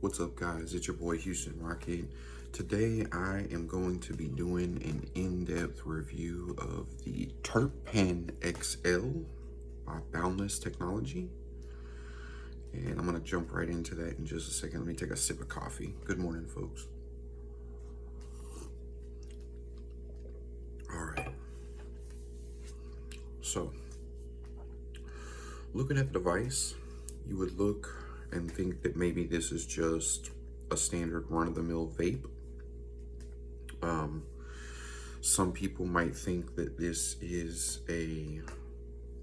What's up, guys? It's your boy Houston Rocket. Today I am going to be doing an in-depth review of the Terp Pen XL by Boundless Technology. And I'm going to jump right into that in just a second. Let me take a sip of coffee. Good morning, folks. All right. So, looking at the device, you would look and think that maybe this is just a standard run-of-the-mill vape. Some people might think that this is a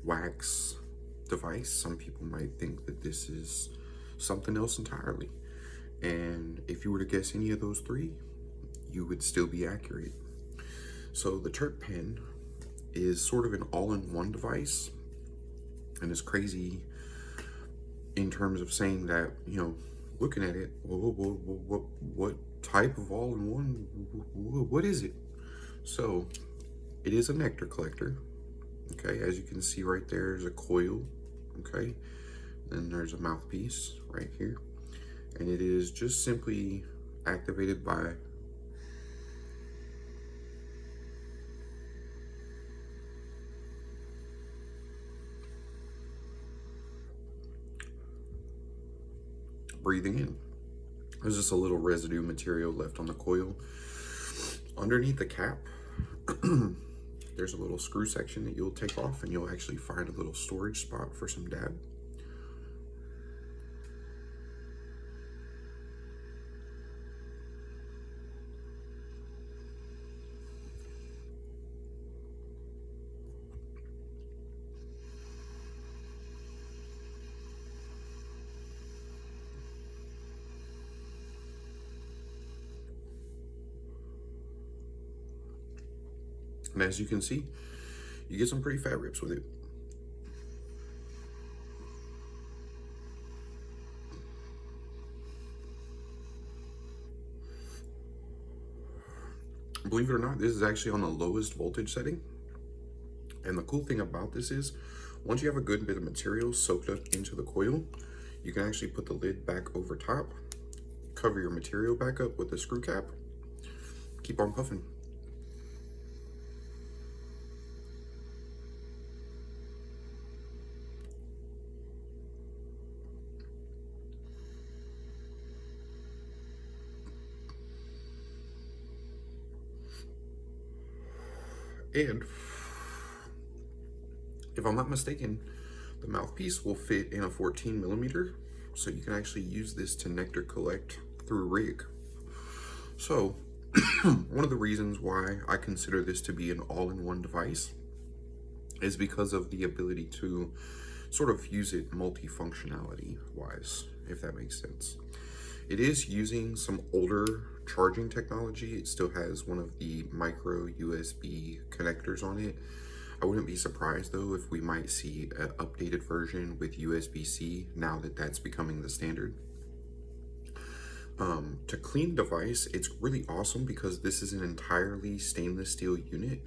wax device. Some people might think that this is something else entirely. And if you were to guess any of those three, you would still be accurate. So the Terp Pen is sort of an all-in-one device, and it's crazy in terms of saying that, looking at it, what type of all-in-one, what is it? So it is a nectar collector. Okay, as you can see right there is a coil. Okay, then there's a mouthpiece right here, and it is just simply activated by breathing in. There's just a little residue material left on the coil. Underneath the cap, there's a little screw section that you'll take off, and you'll actually find a little storage spot for some dab. And as you can see, you get some pretty fat rips with it. Believe it or not, this is actually on the lowest voltage setting. And the cool thing about this is, once you have a good bit of material soaked up into the coil, you can actually put the lid back over top, cover your material back up with the screw cap, keep on puffing. And if I'm not mistaken, the mouthpiece will fit in a 14 millimeter, so you can actually use this to nectar collect through a rig. So one of the reasons why I consider this to be an all-in-one device is because of the ability to sort of use it multifunctionality wise, if that makes sense. It is using some older charging technology. It still has one of the micro USB connectors on it. I wouldn't be surprised though if we might see an updated version with USB-C now that that's becoming the standard. To clean the device, it's really awesome because this is an entirely stainless steel unit.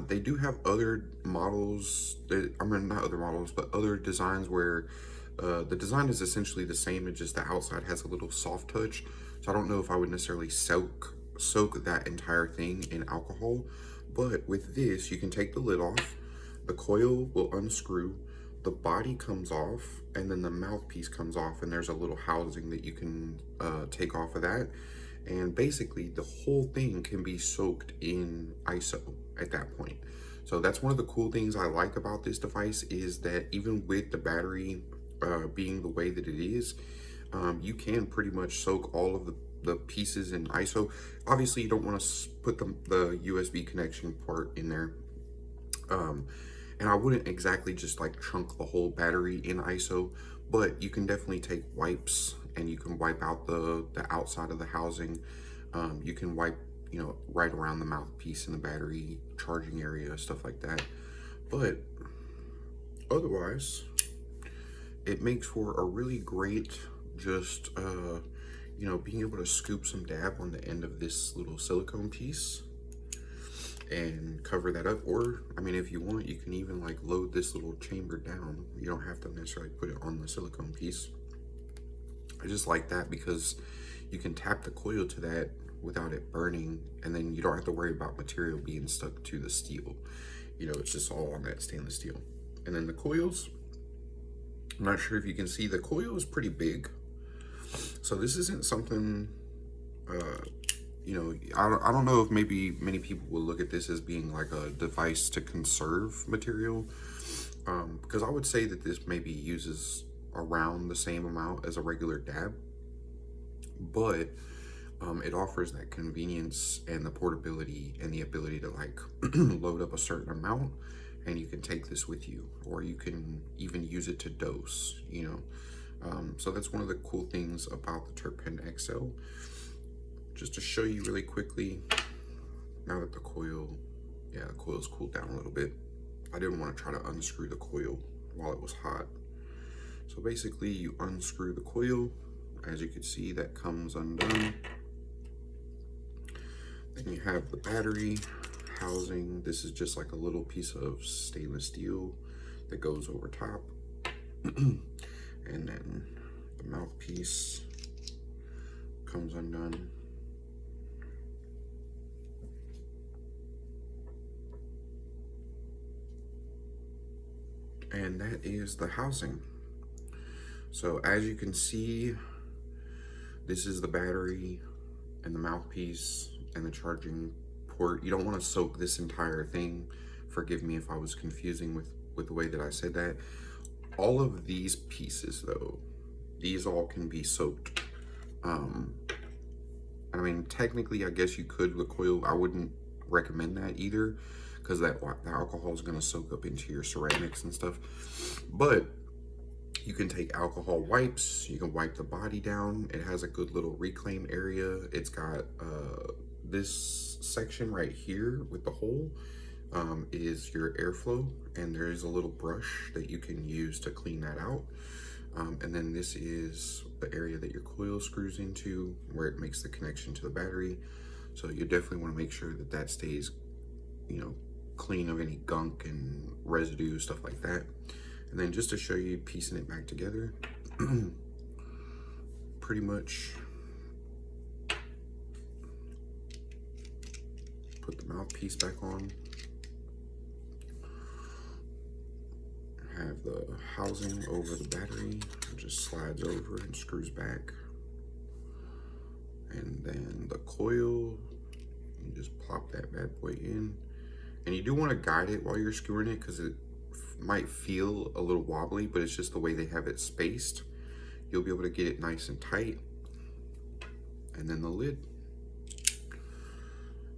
They do have other models, not other models, but other designs where the design is essentially the same, it's just the outside has a little soft touch. So I don't know if I would necessarily soak that entire thing in alcohol, but with this, you can take the lid off, the coil will unscrew, the body comes off, and then the mouthpiece comes off, and there's a little housing that you can take off of that. And basically the whole thing can be soaked in ISO at that point. So that's one of the cool things I like about this device, is that even with the battery being the way that it is, you can pretty much soak all of the pieces in ISO. Obviously you don't want to put the USB connection part in there, and I wouldn't exactly just like chunk the whole battery in ISO, but you can definitely take wipes and you can wipe out the outside of the housing. You can wipe, right around the mouthpiece and the battery charging area, stuff like that. But otherwise, it makes for a really great, just, being able to scoop some dab on the end of this little silicone piece and cover that up. Or, I mean, if you want, you can even like load this little chamber down. You don't have to necessarily put it on the silicone piece. I just like that because you can tap the coil to that without it burning, and then you don't have to worry about material being stuck to the steel. You know, it's just all on that stainless steel. And then the coils, I'm not sure if you can see, the coil is pretty big. So this isn't something, you know, I don't know if maybe many people will look at this as being like a device to conserve material. Because I would say that this maybe uses around the same amount as a regular dab, but it offers that convenience and the portability and the ability to like load up a certain amount, and you can take this with you, or you can even use it to dose, you know. So that's one of the cool things about the Terp Pen XL. Just to show you really quickly, now that the coil's cooled down a little bit, I didn't want to try to unscrew the coil while it was hot. So basically you unscrew the coil, as you can see that comes undone. Then you have the battery housing. This is just like a little piece of stainless steel that goes over top. And then the mouthpiece comes undone. And that is the housing. So as you can see, this is the battery and the mouthpiece and the charging port. You don't want to soak this entire thing. Forgive me if I was confusing with the way that I said that. All of these pieces though, these all can be soaked. I mean, technically, I guess you could with coil. I wouldn't recommend that either, because the alcohol is going to soak up into your ceramics and stuff. But you can take alcohol wipes, you can wipe the body down. It has a good little reclaim area. It's got this section right here with the hole is your airflow, and there is a little brush that you can use to clean that out. And then this is the area that your coil screws into, where it makes the connection to the battery. So you definitely want to make sure that that stays, you know, clean of any gunk and residue, stuff like that. And then just to show you piecing it back together, pretty much put the mouthpiece back on, have the housing over the battery, it just slides over and screws back. And then the coil, you just plop that bad boy in. And you do want to guide it while you're screwing it, because it might feel a little wobbly, but it's just the way they have it spaced. You'll be able to get it nice and tight. And then the lid.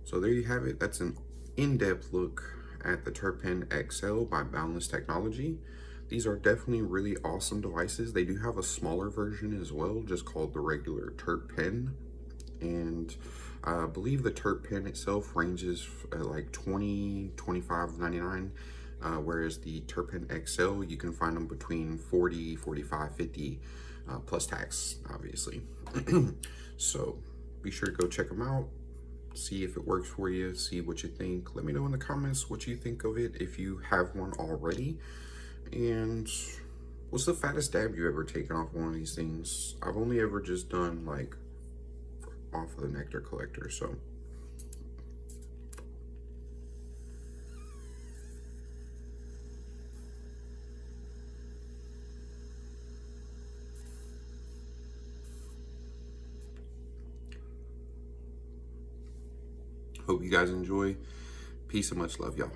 So there you have it. That's an in-depth look at the Terp Pen XL by BndlsTech. These are definitely really awesome devices. They do have a smaller version as well, just called the regular Terp Pen. And I believe the Terp Pen itself ranges at like $20, $25, $99. Whereas the Terp Pen XL, you can find them between $40, $45, $50, plus tax, obviously. So be sure to go check them out, see if it works for you, see what you think. Let me know in the comments what you think of it if you have one already. And what's the fattest dab you ever taken off one of these things? I've only ever just done like off of the nectar collector, so. Hope you guys enjoy. Peace and much love, y'all.